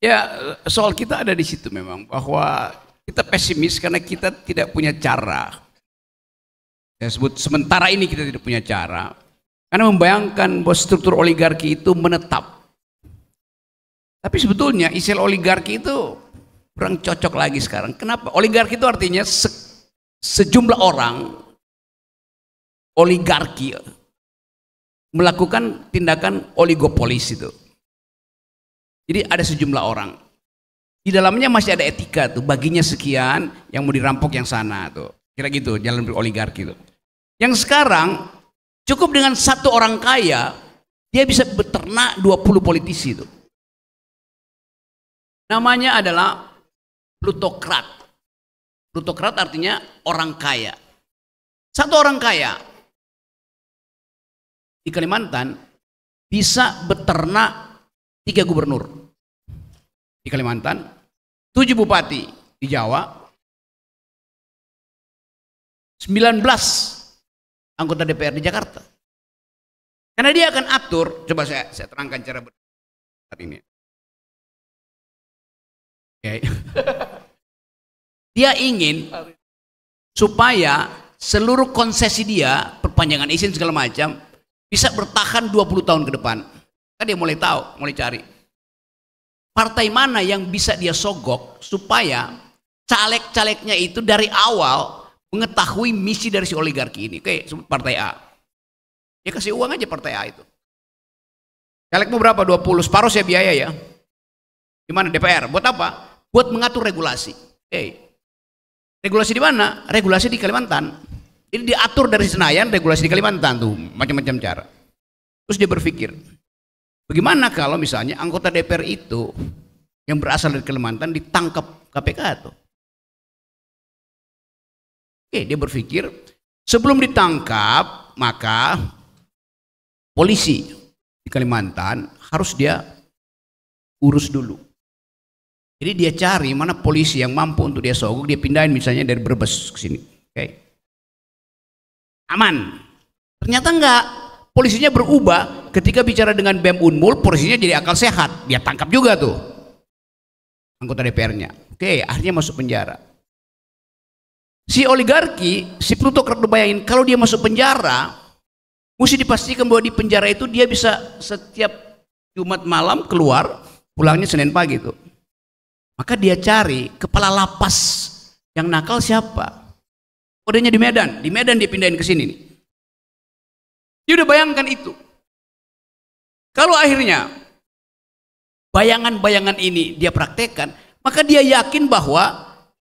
Ya, soal kita ada di situ memang, bahwa kita pesimis karena kita tidak punya cara. Saya sebut sementara ini kita tidak punya cara. Karena membayangkan bahwa struktur oligarki itu menetap. Tapi sebetulnya istilah oligarki itu kurang cocok lagi sekarang. Kenapa? Oligarki itu artinya sejumlah orang oligarki melakukan tindakan oligopolis itu. Jadi ada sejumlah orang. Di dalamnya masih ada etika tuh, baginya sekian, yang mau dirampok yang sana tuh. Kira gitu jalan beroligarki itu. Yang sekarang cukup dengan satu orang kaya, dia bisa beternak 20 politisi itu. Namanya adalah plutokrat. Plutokrat artinya orang kaya. Satu orang kaya di Kalimantan bisa beternak 3 gubernur di Kalimantan, 7 bupati di Jawa, 19 anggota DPR di Jakarta. Karena dia akan atur, coba saya terangkan cara saat ini. Okay. Dia ingin supaya seluruh konsesi dia, perpanjangan izin segala macam, bisa bertahan 20 tahun ke depan. Kan dia mulai tahu, mulai cari partai mana yang bisa dia sogok supaya caleg-calegnya itu dari awal mengetahui misi dari si oligarki ini. Oke, sebut partai A. Ya kasih uang aja partai A itu. Calegmu berapa? 20, separuh saya biaya ya. Gimana DPR? Buat apa? Buat mengatur regulasi. Regulasi di mana? Regulasi di Kalimantan. Jadi diatur dari Senayan, regulasi di Kalimantan tuh, macam-macam cara. Terus dia berpikir, bagaimana kalau misalnya anggota DPR itu yang berasal dari Kalimantan ditangkap KPK tuh? Oke, dia berpikir sebelum ditangkap maka polisi di Kalimantan harus dia urus dulu. Jadi dia cari mana polisi yang mampu untuk dia sogok, dia pindahin misalnya dari Brebes ke sini. Oke. Aman. Ternyata enggak. Polisinya berubah ketika bicara dengan BEM Unmul, polisinya jadi akal sehat, dia tangkap juga tuh anggota DPR-nya. Oke, akhirnya masuk penjara. Si oligarki, si plutokrat, bayangin kalau dia masuk penjara, mesti dipastikan bahwa di penjara itu dia bisa setiap Jumat malam keluar, pulangnya Senin pagi tuh. Maka dia cari kepala lapas yang nakal siapa? Kodenya di Medan dia pindahin ke sini nih. Dia udah bayangkan itu. Kalau akhirnya bayangan-bayangan ini dia praktekkan, maka dia yakin bahwa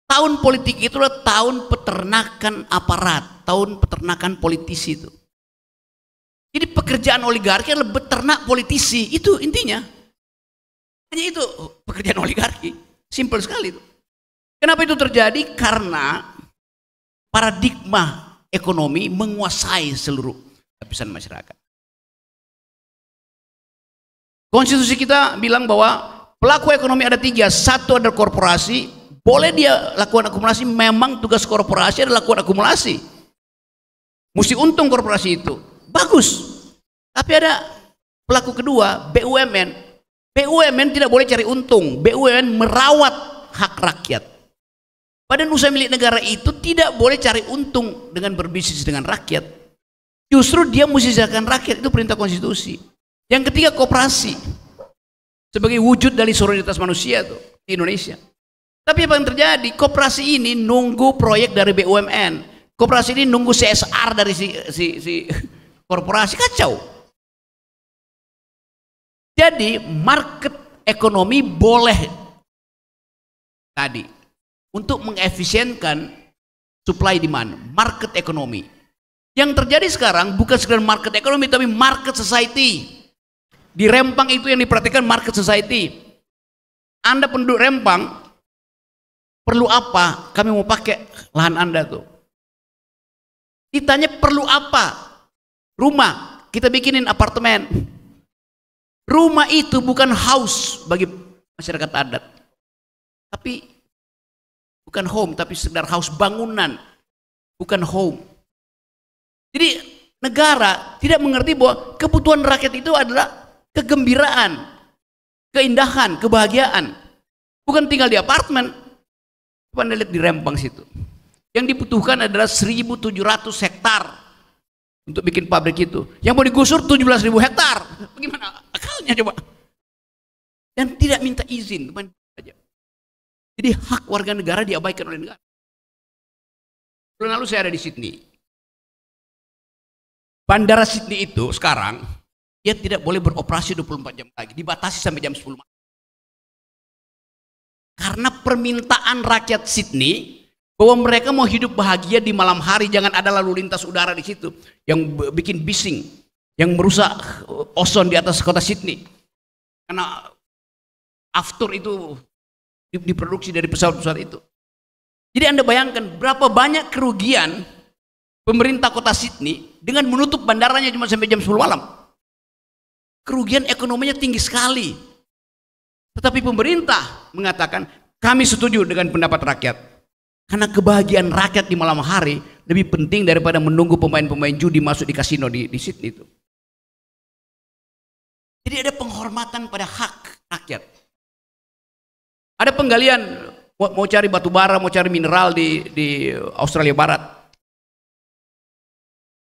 tahun politik itu adalah tahun peternakan aparat, tahun peternakan politisi itu. Jadi pekerjaan oligarki adalah beternak politisi, itu intinya. Hanya itu pekerjaan oligarki, simpel sekali itu. Kenapa itu terjadi? Karena paradigma ekonomi menguasai seluruh lapisan masyarakat. Konstitusi kita bilang bahwa pelaku ekonomi ada 3. Satu adalah korporasi, boleh dia lakukan akumulasi, memang tugas korporasi adalah lakukan akumulasi. Mesti untung korporasi itu, bagus. Tapi ada pelaku kedua, BUMN. BUMN tidak boleh cari untung, BUMN merawat hak rakyat. Badan usaha milik negara itu tidak boleh cari untung dengan berbisnis dengan rakyat. Justru dia mesti mensejahterakan rakyat, itu perintah konstitusi. Yang ketiga, koperasi sebagai wujud dari solidaritas manusia tuh di Indonesia. Tapi apa yang terjadi? Koperasi ini nunggu proyek dari BUMN, koperasi ini nunggu CSR dari si korporasi, kacau. Jadi market ekonomi boleh tadi untuk mengefisienkan supply demand, market ekonomi. Yang terjadi sekarang bukan sekedar market ekonomi, tapi market society. Di Rempang itu yang diperhatikan market society. Anda penduduk Rempang, perlu apa? Kami mau pakai lahan Anda tuh. Ditanya perlu apa? Rumah, kita bikinin apartemen. Rumah itu bukan house bagi masyarakat adat. Tapi bukan home, tapi sekedar house, bangunan. Bukan home. Jadi negara tidak mengerti bahwa kebutuhan rakyat itu adalah kegembiraan. keindahan, kebahagiaan. Bukan tinggal di apartemen. Coba Anda lihat di Rempang situ. Yang dibutuhkan adalah 1.700 hektar untuk bikin pabrik itu. Yang mau digusur 17.000 hektar. Bagaimana akalnya coba? Dan tidak minta izin. Jadi hak warga negara diabaikan oleh negara. Bulan lalu saya ada di Sydney. Bandara Sydney itu sekarang dia tidak boleh beroperasi 24 jam lagi, dibatasi sampai jam 10 malam. Karena permintaan rakyat Sydney bahwa mereka mau hidup bahagia di malam hari, jangan ada lalu lintas udara di situ yang bikin bising, yang merusak ozon di atas kota Sydney. Karena aftur itu diproduksi dari pesawat-pesawat itu. Jadi Anda bayangkan berapa banyak kerugian pemerintah kota Sydney dengan menutup bandaranya cuma sampai jam 10 malam. Kerugian ekonominya tinggi sekali. Tetapi pemerintah mengatakan, kami setuju dengan pendapat rakyat. Karena kebahagiaan rakyat di malam hari lebih penting daripada menunggu pemain-pemain judi masuk di kasino di Sydney itu. Jadi ada penghormatan pada hak rakyat. Ada penggalian, mau cari batu bara, mau cari mineral di Australia Barat.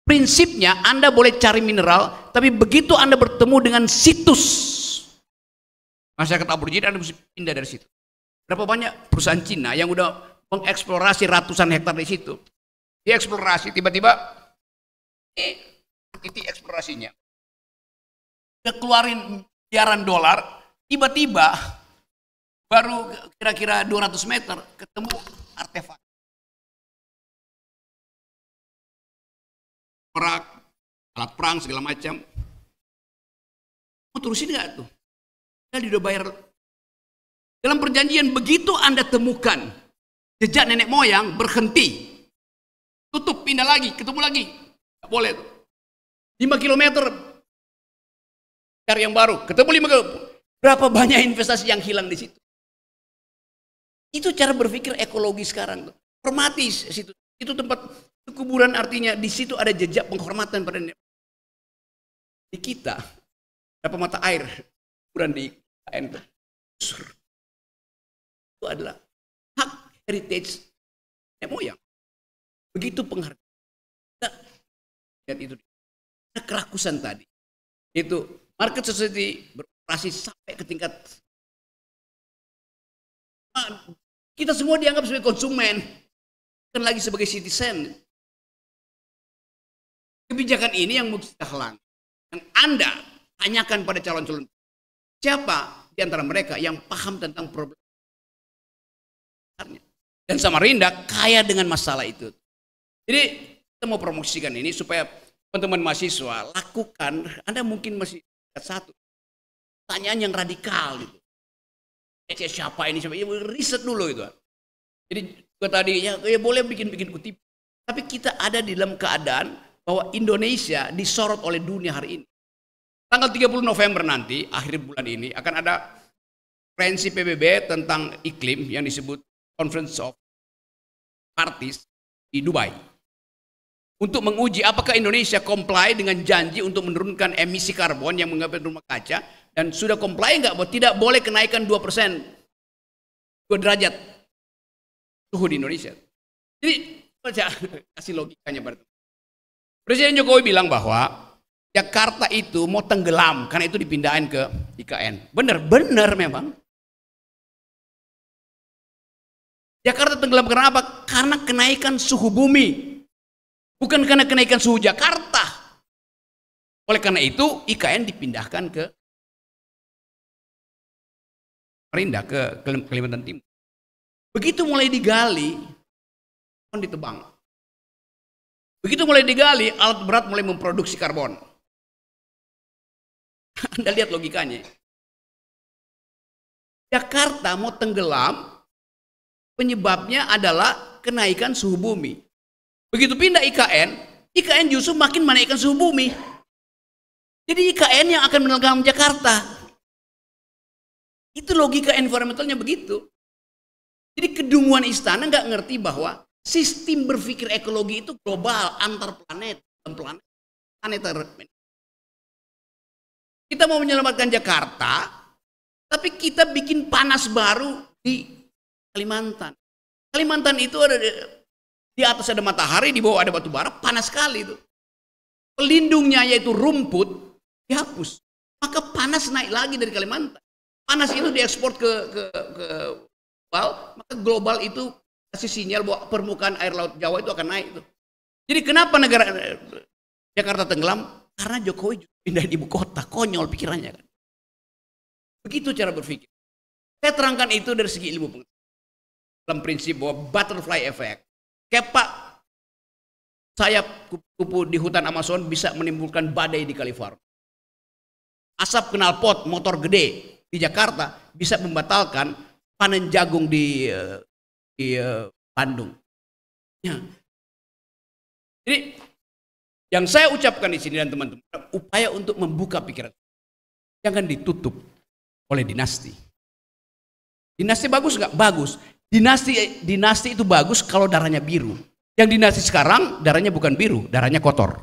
Prinsipnya Anda boleh cari mineral, tapi begitu Anda bertemu dengan situs masyarakat aborigin, Anda mesti pindah dari situ. Berapa banyak perusahaan Cina yang udah mengeksplorasi ratusan hektar di situ. Dia eksplorasi, tiba-tiba titik eksplorasinya udah keluarin miliaran dolar, tiba-tiba baru kira-kira 200 meter ketemu artefak. Perak, alat perang segala macam. Mau terusin nggak tuh? Dia udah bayar. Dalam perjanjian begitu Anda temukan jejak nenek moyang, berhenti, tutup, pindah lagi, ketemu lagi, nggak boleh tuh. 5 kilometer cari yang baru, ketemu 5 kilometer. Berapa banyak investasi yang hilang di situ? Itu cara berpikir ekologi sekarang tuh. Hormati situ. Itu tempat kuburan, artinya di situ ada jejak penghormatan pada nenek. Di kita berapa mata air kuburan di KN itu adalah hak heritage nenek moyang. Begitu penghargaan. Lihat itu. Ada kerakusan tadi. Itu market society beroperasi sampai ke tingkat kita semua dianggap sebagai konsumen, bukan lagi sebagai citizen. Kebijakan ini yang mesti kita halang. Yang Anda tanyakan pada calon-calon, siapa di antara mereka yang paham tentang problem? Dan Samarinda kaya dengan masalah itu. Jadi kita mau promosikan ini supaya teman-teman mahasiswa lakukan. Anda mungkin masih satu pertanyaan yang radikal gitu. Siapa ini, siapa? Ya, riset dulu itu. Jadi tadi ya boleh bikin kutip, tapi kita ada di dalam keadaan bahwa Indonesia disorot oleh dunia hari ini. Tanggal 30 November nanti, akhir bulan ini akan ada konferensi PBB tentang iklim yang disebut Conference of Parties di Dubai. Untuk menguji apakah Indonesia comply dengan janji untuk menurunkan emisi karbon yang mengakibatkan rumah kaca, dan sudah comply enggak bahwa tidak boleh kenaikan 2%, 2 derajat suhu di Indonesia. Jadi baca kasih logikanya pada Presiden Jokowi bilang bahwa Jakarta itu mau tenggelam karena itu dipindahin ke IKN. Benar memang. Jakarta tenggelam karena apa? Karena kenaikan suhu bumi. Bukan karena kenaikan suhu Jakarta. Oleh karena itu IKN dipindahkan ke Samarinda, ke Kalimantan Timur. Begitu mulai digali, ditebang. Begitu mulai digali, alat berat mulai memproduksi karbon. Anda lihat logikanya. Jakarta mau tenggelam, penyebabnya adalah kenaikan suhu bumi. Begitu pindah IKN justru makin menaikkan suhu bumi. Jadi IKN yang akan menenggelam Jakarta. Itu logika environmentalnya begitu. Jadi kedunguan istana nggak ngerti bahwa sistem berpikir ekologi itu global, antar planet, planeter. Kita mau menyelamatkan Jakarta, Tapi kita bikin panas baru di Kalimantan. Kalimantan itu ada di atas ada matahari, di bawah ada batu bara, panas sekali itu. Pelindungnya yaitu rumput dihapus. Maka panas naik lagi dari Kalimantan. Panas itu diekspor ke global, maka global itu kasih sinyal bahwa permukaan air laut Jawa itu akan naik itu. Jadi kenapa negara Jakarta tenggelam? Karena Jokowi pindah ibu kota, konyol pikirannya kan. Begitu cara berpikir. Saya terangkan itu dari segi ilmu pengetahuan. Dalam prinsip bahwa butterfly effect. Kepak sayap kupu-kupu di hutan Amazon bisa menimbulkan badai di California. Asap knalpot motor gede di Jakarta bisa membatalkan panen jagung di Bandung. Ya. Jadi yang saya ucapkan di sini dan teman-teman, upaya untuk membuka pikiran. Jangan ditutup oleh dinasti. Dinasti bagus nggak? Bagus. Dinasti itu bagus kalau darahnya biru. Yang dinasti sekarang darahnya bukan biru, darahnya kotor.